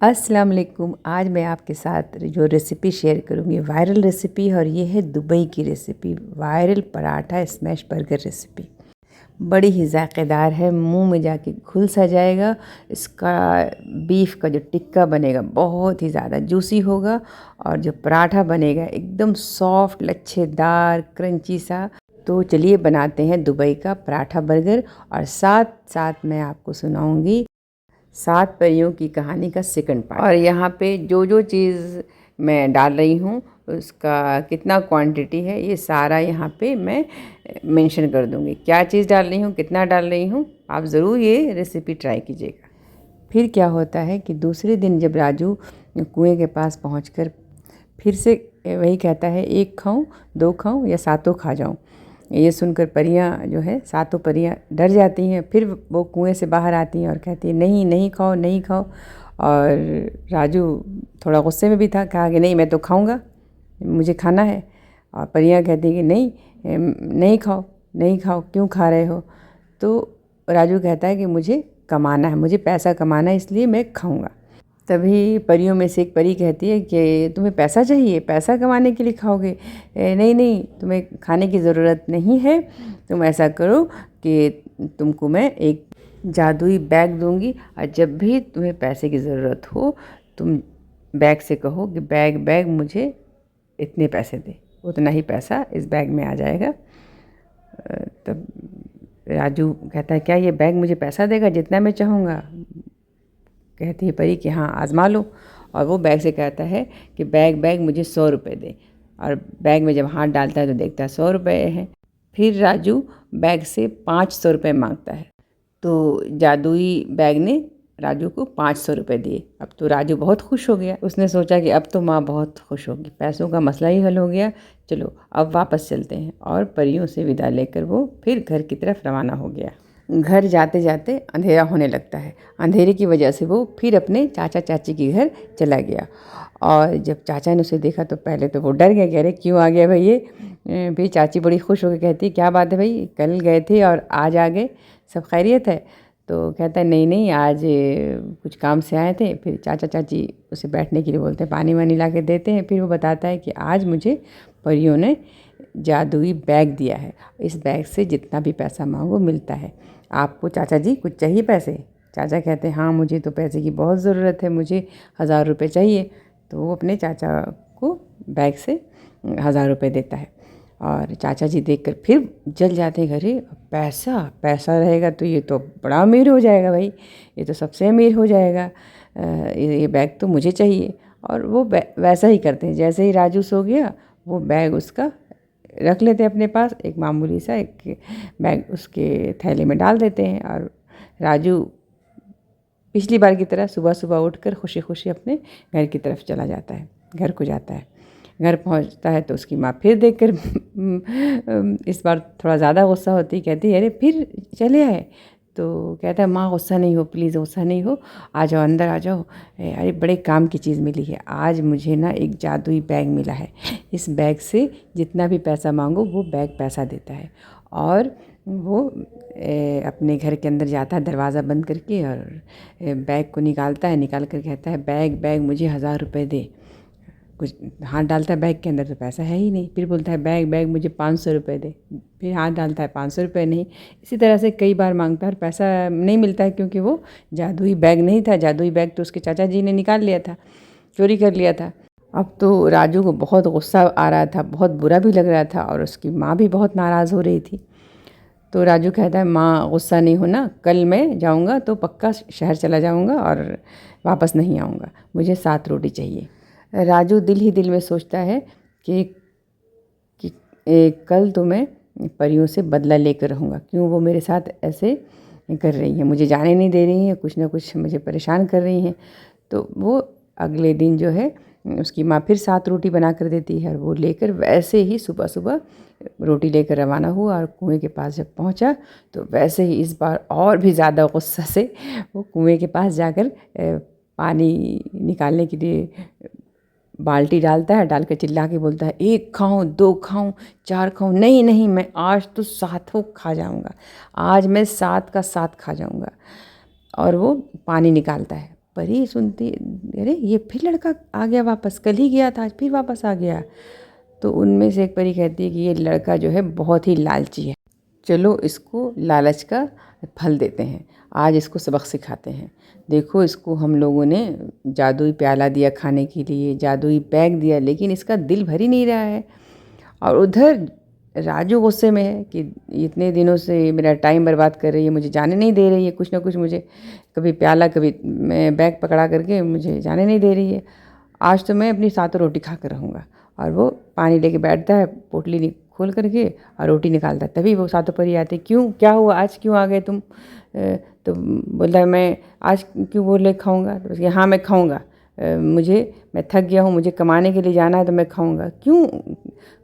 अस्सलाम वालेकुम। आज मैं आपके साथ जो रेसिपी शेयर करूँगी वायरल रेसिपी, और ये है दुबई की recipe, viral paratha smash burger recipe. बड़ी ही ज़ायक़ेदार है, मुंह में जाके घुल सा जाएगा। इसका बीफ का जो टिक्का बनेगा बहुत ही ज़्यादा जूसी होगा, और जो पराठा बनेगा एकदम सॉफ्ट, लच्छेदार, क्रंची सा। तो चलिए बनाते हैं दुबई का पराठा बर्गर, और साथ साथ मैं आपको सुनाऊंगी 7 परियों की कहानी का सेकंड पार्ट। और यहाँ पे जो जो चीज़ मैं डाल रही हूँ उसका कितना क्वांटिटी है ये सारा यहाँ पे मैं मेंशन कर दूँगी। क्या चीज़ डाल रही हूँ, कितना डाल रही हूँ, आप ज़रूर ये रेसिपी ट्राई कीजिएगा। फिर क्या होता है कि दूसरे दिन जब राजू कुएं के पास पहुँचकर फिर से वही कहता है, 1 खाऊं, 2 खाऊं या सातों खा जाऊं। ये सुनकर परियां जो है, सातों परियां डर जाती हैं। फिर वो कुएं से बाहर आती हैं और कहती हैं, नहीं नहीं खाओ, नहीं खाओ। और राजू थोड़ा गुस्से में भी था, कहा कि नहीं मैं तो खाऊंगा, मुझे खाना है। और परियां कहती हैं कि नहीं, नहीं खाओ, नहीं खाओ, क्यों खा रहे हो। तो राजू कहता है कि मुझे कमाना है, मुझे पैसा कमाना है, इसलिए मैं खाऊंगा। तभी परियों में से एक परी कहती है कि तुम्हें पैसा चाहिए, पैसा कमाने के लिए खाओगे। नहीं नहीं, तुम्हें खाने की ज़रूरत नहीं है। तुम ऐसा करो कि तुमको मैं एक जादुई बैग दूंगी, और जब भी तुम्हें पैसे की ज़रूरत हो तुम बैग से कहो कि बैग बैग मुझे इतने पैसे दे, उतना ही पैसा इस बैग में आ जाएगा। तब राजू कहता है, क्या ये बैग मुझे पैसा देगा जितना मैं चाहूँगा। कहती है परी कि हाँ आज़मा लो। और वो बैग से कहता है कि बैग बैग मुझे 100 रुपये दे। और बैग में जब हाथ डालता है तो देखता है 100 रुपये है। फिर राजू बैग से 500 रुपये मांगता है। तो जादुई बैग ने राजू को 500 रुपये दिए। अब तो राजू बहुत खुश हो गया। उसने सोचा कि अब तो माँ बहुत खुश होगी, पैसों का मसला ही हल हो गया। चलो अब वापस चलते हैं। और परियों से विदा लेकर वो फिर घर की तरफ रवाना हो गया। घर जाते जाते अंधेरा होने लगता है। अंधेरे की वजह से वो फिर अपने चाचा चाची के घर चला गया। और जब चाचा ने उसे देखा तो पहले तो वो डर गया, कह रहे क्यों आ गया भाई ये। फिर चाची बड़ी खुश होकर कहती, क्या बात है भाई, कल गए थे और आज आ गए, सब खैरियत है। तो कहता है नहीं नहीं, आज कुछ काम से आए थे। फिर चाचा चाची उसे बैठने के लिए बोलते हैं, पानी वानी ला के देते हैं। फिर वो बताता है कि आज मुझे परियों ने जादुई बैग दिया है, इस बैग से जितना भी पैसा मांगो मिलता है। आपको चाचा जी कुछ चाहिए पैसे। चाचा कहते हैं हाँ मुझे तो पैसे की बहुत ज़रूरत है, मुझे 1000 रुपये चाहिए। तो वो अपने चाचा को बैग से 1000 रुपये देता है। और चाचा जी देखकर फिर जल जाते हैं, घरे पैसा पैसा रहेगा तो ये तो बड़ा अमीर हो जाएगा भाई, ये तो सबसे अमीर हो जाएगा, ये बैग तो मुझे चाहिए। और वो वैसा ही करते हैं। जैसे ही राजू सो गया वो बैग उसका रख लेते हैं अपने पास, एक मामूली सा एक बैग उसके थैले में डाल देते हैं। और राजू पिछली बार की तरह सुबह सुबह उठकर खुशी खुशी अपने घर की तरफ चला जाता है, घर को जाता है। घर पहुंचता है तो उसकी माँ फिर देखकर इस बार थोड़ा ज़्यादा गुस्सा होती, कहती है अरे फिर चले आए। तो कहता है माँ गुस्सा नहीं हो, प्लीज़ गुस्सा नहीं हो, आ जाओ अंदर आ जाओ। अरे बड़े काम की चीज़ मिली है, आज मुझे ना एक जादुई बैग मिला है। इस बैग से जितना भी पैसा मांगो वो बैग पैसा देता है। और वो अपने घर के अंदर जाता है दरवाज़ा बंद करके, और बैग को निकालता है, निकाल कर कहता है बैग बैग मुझे 1000 रुपये दे। कुछ हाथ डालता है बैग के अंदर तो पैसा है ही नहीं। फिर बोलता है बैग बैग मुझे 500 रुपये दे। फिर हाथ डालता है 500 रुपये नहीं। इसी तरह से कई बार मांगता है और पैसा नहीं मिलता है, क्योंकि वो जादुई बैग नहीं था। जादुई बैग तो उसके चाचा जी ने निकाल लिया था, चोरी कर लिया था। अब तो राजू को बहुत गुस्सा आ रहा था, बहुत बुरा भी लग रहा था, और उसकी माँ भी बहुत नाराज़ हो रही थी। तो राजू कहता है माँ गुस्सा नहीं होना, कल मैं जाऊँगा तो पक्का शहर चला जाऊँगा और वापस नहीं आऊँगा, मुझे 7 रोटी चाहिए। राजू दिल ही दिल में सोचता है कि कल तो मैं परियों से बदला लेकर रहूँगा। क्यों वो मेरे साथ ऐसे कर रही हैं, मुझे जाने नहीं दे रही हैं, कुछ ना कुछ मुझे परेशान कर रही हैं। तो वो अगले दिन जो है उसकी माँ फिर 7 रोटी बना कर देती है, और वो लेकर वैसे ही सुबह सुबह रोटी लेकर रवाना हुआ। और कुएं के पास जब पहुंचा तो वैसे ही इस बार और भी ज़्यादा गुस्सा से वो कुएं के पास जाकर पानी निकालने के लिए बाल्टी डालता है, डालकर चिल्ला के बोलता है 1 खाऊं, 2 खाऊं, 4 खाऊं, नहीं नहीं मैं आज तो 7 खा जाऊंगा, आज मैं 7 का 7 खा जाऊंगा। और वो पानी निकालता है, परी सुनती, अरे ये फिर लड़का आ गया वापस, कल ही गया था आज फिर वापस आ गया। तो उनमें से एक परी कहती है कि ये लड़का जो है बहुत ही लालची है, चलो इसको लालच का फल देते हैं, आज इसको सबक सिखाते हैं। देखो इसको हम लोगों ने जादुई प्याला दिया खाने के लिए, जादुई बैग दिया, लेकिन इसका दिल भर ही नहीं रहा है। और उधर राजू गुस्से में है कि इतने दिनों से मेरा टाइम बर्बाद कर रही है, मुझे जाने नहीं दे रही है, कुछ ना कुछ मुझे कभी प्याला कभी मैं बैग पकड़ा करके मुझे जाने नहीं दे रही है। आज तो मैं अपनी सातों रोटी खा कर रहूँगा। और वो पानी लेके बैठता है, पोटली खोल करके और रोटी निकालता है। तभी वो सातों परी आते, क्यों क्या हुआ, आज क्यों आ गए तुम? तो बोलता है मैं आज क्यों बोले खाऊंगा? तो उसके हाँ मैं खाऊंगा, मैं थक गया हूँ, मुझे कमाने के लिए जाना है तो मैं खाऊंगा। क्यों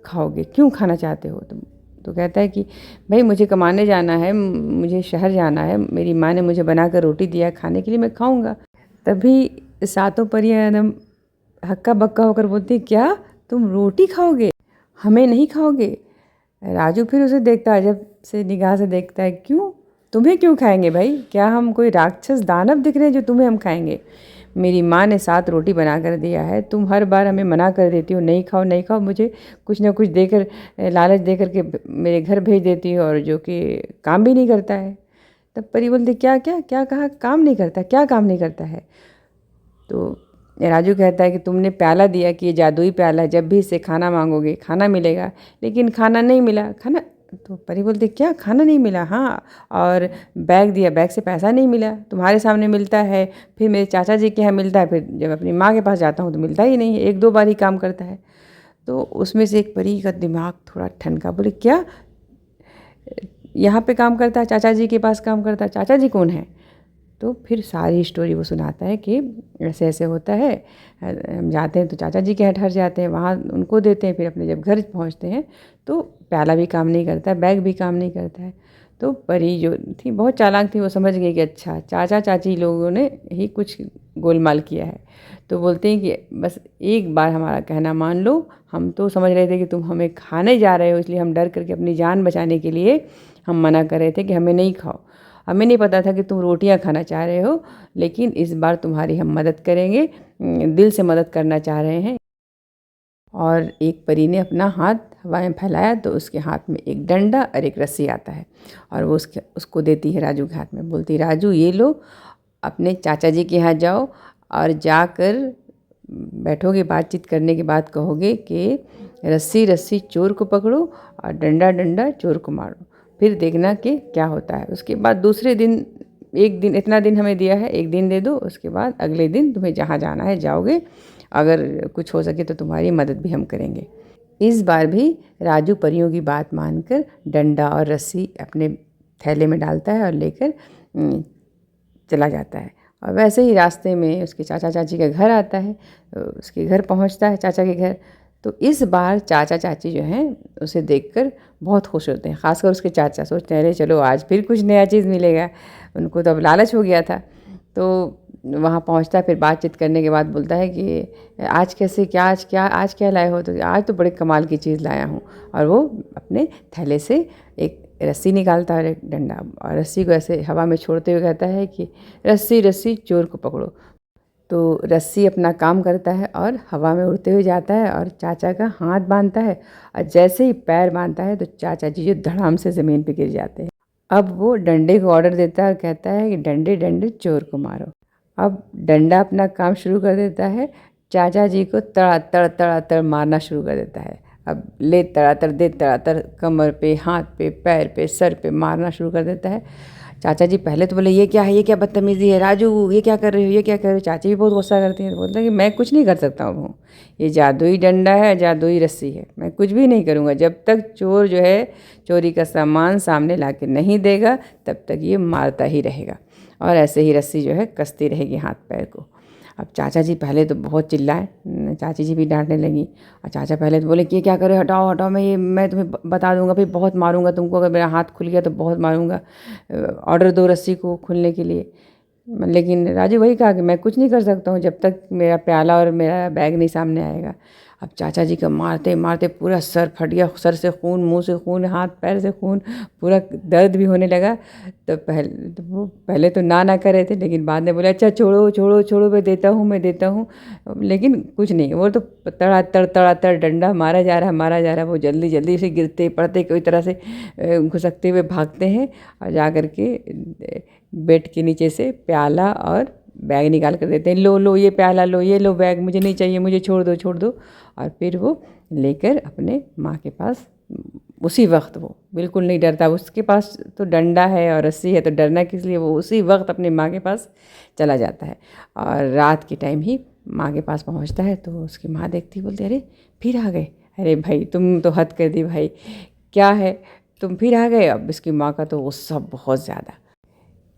खाओगे, क्यों खाना चाहते हो तुम? तो कहता है कि भाई मुझे कमाने जाना है, मुझे शहर जाना है, मेरी माँ ने मुझे बनाकर रोटी दिया खाने के लिए, मैं खाऊंगा। तभी सातों परियां एकदम हक्का बक्का होकर बोलती, क्या तुम रोटी खाओगे, हमें नहीं खाओगे? राजू फिर उसे देखता है, जब से निगाह से देखता है, क्यों तुम्हें क्यों खाएंगे भाई? क्या हम कोई राक्षस दानव दिख रहे हैं जो तुम्हें हम खाएंगे? मेरी माँ ने 7 रोटी बना कर दिया है, तुम हर बार हमें मना कर देती हो, नहीं खाओ नहीं खाओ, मुझे कुछ ना कुछ देकर लालच दे करके मेरे घर भेज देती हो, और जो कि काम भी नहीं करता है। तब परी बोलती, क्या क्या क्या कहा, काम नहीं करता, क्या काम नहीं करता है? तो राजू कहता है कि तुमने प्याला दिया कि ये जादुई प्याला है, जब भी इससे खाना मांगोगे खाना मिलेगा, लेकिन खाना नहीं मिला। खाना? तो परी बोलती, क्या खाना नहीं मिला? हाँ, और बैग दिया, बैग से पैसा नहीं मिला, तुम्हारे सामने मिलता है, फिर मेरे चाचा जी के यहाँ मिलता है, फिर जब अपनी माँ के पास जाता हूँ तो मिलता ही नहीं है, 1-2 बार ही काम करता है। तो उसमें से एक परी का दिमाग थोड़ा ठनका, बोले क्या यहाँ पे काम करता है, चाचा जी के पास काम करता है? चाचा जी कौन है? तो फिर सारी स्टोरी वो सुनाता है कि ऐसे ऐसे होता है, हम जाते हैं तो चाचा जी के यहाँ ठहर जाते हैं, वहाँ उनको देते हैं, फिर अपने जब घर पहुँचते हैं तो प्याला भी काम नहीं करता है, बैग भी काम नहीं करता है। तो परी जो थी बहुत चालाक थी, वो समझ गई कि अच्छा चाचा चाची लोगों ने ही कुछ गोलमाल किया है। तो बोलते हैं कि बस एक बार हमारा कहना मान लो, हम तो समझ रहे थे कि तुम हमें खाने जा रहे हो, इसलिए हम डर करके अपनी जान बचाने के लिए हम मना कर रहे थे कि हमें नहीं खाओ। हमें नहीं पता था कि तुम रोटियां खाना चाह रहे हो, लेकिन इस बार तुम्हारी हम मदद करेंगे, दिल से मदद करना चाह रहे हैं। और एक परी ने अपना हाथ हवा में फैलाया तो उसके हाथ में एक डंडा और एक रस्सी आता है, और वो उसको देती है राजू के हाथ में, बोलती, राजू ये लो, अपने चाचा जी के यहाँ जाओ और जाकर बैठोगे, बातचीत करने के बाद कहोगे कि रस्सी रस्सी चोर को पकड़ो और डंडा डंडा चोर को मारो, फिर देखना कि क्या होता है। उसके बाद दूसरे दिन, एक दिन, इतना दिन हमें दिया है, एक दिन दे दो, उसके बाद अगले दिन तुम्हें जहाँ जाना है जाओगे, अगर कुछ हो सके तो तुम्हारी मदद भी हम करेंगे। इस बार भी राजू परियों की बात मानकर डंडा और रस्सी अपने थैले में डालता है और लेकर चला जाता है। और वैसे ही रास्ते में उसके चाचा चाची का घर आता है, उसके घर पहुंचता है, चाचा के घर। तो इस बार चाचा चाची जो हैं उसे देखकर बहुत खुश होते हैं, ख़ासकर उसके चाचा सोचते हैं, अरे चलो आज फिर कुछ नया चीज़ मिलेगा, उनको तो अब लालच हो गया था। तो वहाँ पहुँचता है, फिर बातचीत करने के बाद बोलता है कि आज कैसे, क्या आज क्या लाए हो? तो आज तो बड़े कमाल की चीज़ लाया हूँ। और वो अपने थैले से एक रस्सी निकालता है और एक डंडा, और रस्सी को ऐसे हवा में छोड़ते हुए कहता है कि रस्सी रस्सी चोर को पकड़ो। तो रस्सी अपना काम करता है और हवा में उड़ते हुए जाता है और चाचा का हाथ बांधता है, और जैसे ही पैर बांधता है तो चाचा जी जो धड़ाम से ज़मीन पर गिर जाते हैं। अब वो डंडे को ऑर्डर देता है और कहता है कि डंडे डंडे चोर को मारो। अब डंडा अपना काम शुरू कर देता है, चाचा जी को तड़ातड़ मारना शुरू कर देता है। अब ले तड़ातड़ दे तड़ातड़, कमर पे, हाथ पे, पैर पे, सर पे मारना शुरू कर देता है। चाचा जी पहले तो बोले, ये क्या है, ये क्या बदतमीज़ी है राजू, ये क्या कर रहे हो, ये क्या कर रहे हो? चाची भी बहुत गुस्सा करती है, तो बोलता है कि मैं कुछ नहीं कर सकता हूँ, ये जादुई डंडा है, जादुई रस्सी है, मैं कुछ भी नहीं करूँगा। जब तक चोर जो है चोरी का सामान सामने ला के नहीं देगा तब तक ये मारता ही रहेगा, और ऐसे ही रस्सी जो है कसती रहेगी हाथ पैर को। अब चाचा जी पहले तो बहुत चिल्लाए, चाची जी भी डांटने लगी, और चाचा पहले तो बोले कि ये क्या करे, हटाओ हटाओ, मैं तुम्हें बता दूंगा, फिर बहुत मारूंगा तुमको, अगर मेरा हाथ खुल गया तो बहुत मारूंगा, ऑर्डर दो रस्सी को खुलने के लिए। लेकिन राजू वही कहा कि मैं कुछ नहीं कर सकता हूँ जब तक मेरा प्याला और मेरा बैग नहीं सामने आएगा। अब चाचा जी का मारते मारते पूरा सर फट गया, सर से खून, मुंह से खून, हाथ पैर से खून, पूरा दर्द भी होने लगा। तो वो पहले तो ना कर रहे थे, लेकिन बाद में बोले अच्छा छोड़ो छोड़ो छोड़ो, मैं देता हूँ। लेकिन कुछ नहीं, वो तो तड़ा डंडा मारा जा रहा। वो जल्दी जल्दी से गिरते पड़ते कोई तरह से घुसकते हुए भागते हैं और जा कर के बेड के नीचे से प्याला और बैग निकाल कर देते हैं। लो ये प्याला, लो ये लो बैग, मुझे नहीं चाहिए, मुझे छोड़ दो। और फिर वो लेकर अपने माँ के पास, उसी वक्त वो बिल्कुल नहीं डरता, उसके पास तो डंडा है और रस्सी है, तो डरना किस लिए, वो उसी वक्त अपने माँ के पास चला जाता है। और रात के टाइम ही माँ के पास पहुँचता है तो उसकी माँ देखती, बोलती अरे फिर आ गए, अरे भाई तुम तो हद कर दी भाई, क्या है तुम फिर आ गए। अब इसकी माँ का तो गुस्सा बहुत ज़्यादा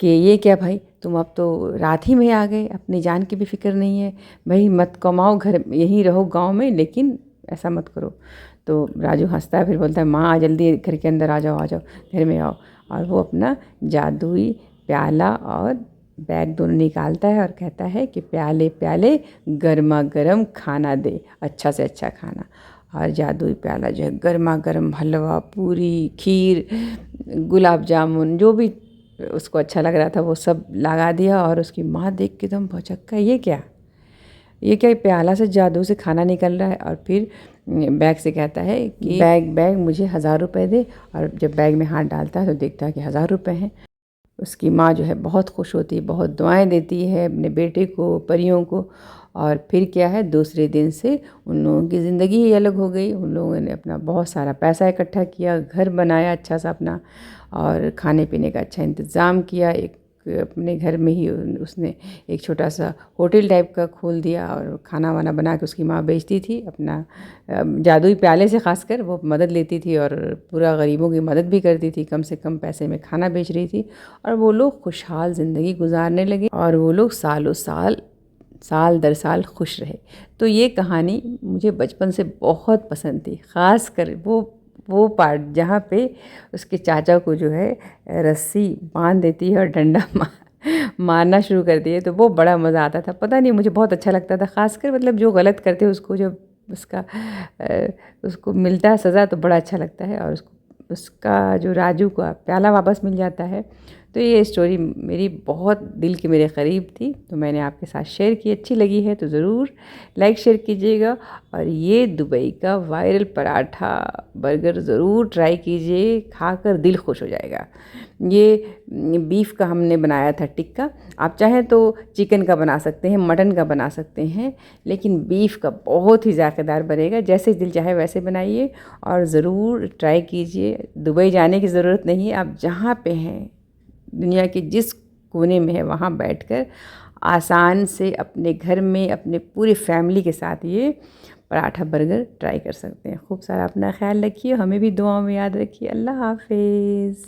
कि ये क्या भाई, तुम अब तो रात ही में आ गए, अपनी जान की भी फिक्र नहीं है भाई, मत कमाओ, घर यहीं रहो गांव में, लेकिन ऐसा मत करो। तो राजू हंसता है, फिर बोलता है माँ जल्दी घर के अंदर आ जाओ घर में आओ। और वो अपना जादुई प्याला और बैग दोनों निकालता है और कहता है कि प्याले प्याले गर्मा गर्म खाना दे, अच्छा से अच्छा खाना। और जादुई प्याला जो है गर्मा गर्म हलवा, पूरी, खीर, गुलाब जामुन, जो भी उसको अच्छा लग रहा था वो सब लगा दिया। और उसकी माँ देख के एकदम भौचक्का, ये क्या प्याला से जादू से खाना निकल रहा है। और फिर बैग से कहता है कि बैग मुझे 1000 रुपये दे। और जब बैग में हाथ डालता है तो देखता है कि 1000 रुपये हैं। उसकी माँ जो है बहुत खुश होती है, बहुत दुआएं देती है अपने बेटे को, परियों को। और फिर क्या है, दूसरे दिन से उन लोगों की ज़िंदगी ही अलग हो गई। उन लोगों ने अपना बहुत सारा पैसा इकट्ठा किया, घर बनाया अच्छा सा अपना, और खाने पीने का अच्छा इंतज़ाम किया। एक अपने घर में ही उसने एक छोटा सा होटल टाइप का खोल दिया और खाना वाना बना के उसकी माँ बेचती थी। अपना जादुई प्याले से ख़ासकर वो मदद लेती थी और पूरा गरीबों की मदद भी करती थी, कम से कम पैसे में खाना बेच रही थी। और वो लोग खुशहाल ज़िंदगी गुजारने लगे और वो लोग साल दर साल खुश रहे। तो ये कहानी मुझे बचपन से बहुत पसंद थी, ख़ास कर वो पार्ट जहाँ पे उसके चाचा को जो है रस्सी बांध देती है और डंडा मारना शुरू कर दिए, तो वो बड़ा मज़ा आता था। पता नहीं मुझे बहुत अच्छा लगता था, ख़ासकर मतलब जो गलत करते उसको जब उसको मिलता है सज़ा तो बड़ा अच्छा लगता है। और उसका जो राजू का प्याला वापस मिल जाता है। तो ये स्टोरी मेरी बहुत दिल के मेरे करीब थी, तो मैंने आपके साथ शेयर की। अच्छी लगी है तो ज़रूर लाइक शेयर कीजिएगा। और ये दुबई का वायरल पराठा बर्गर ज़रूर ट्राई कीजिए, खाकर दिल खुश हो जाएगा। ये बीफ का हमने बनाया था टिक्का, आप चाहें तो चिकन का बना सकते हैं, मटन का बना सकते हैं, लेकिन बीफ का बहुत ही ज़ायकेदार बनेगा। जैसे दिल चाहे वैसे बनाइए और ज़रूर ट्राई कीजिए। दुबई जाने की ज़रूरत नहीं है, आप जहाँ पे हैं, दुनिया के जिस कोने में है, वहाँ बैठकर आसान से अपने घर में अपने पूरी फैमिली के साथ ये पराठा बर्गर ट्राई कर सकते हैं। खूब सारा अपना ख्याल रखिए, हमें भी दुआओं में याद रखिए। अल्लाह हाफिज़।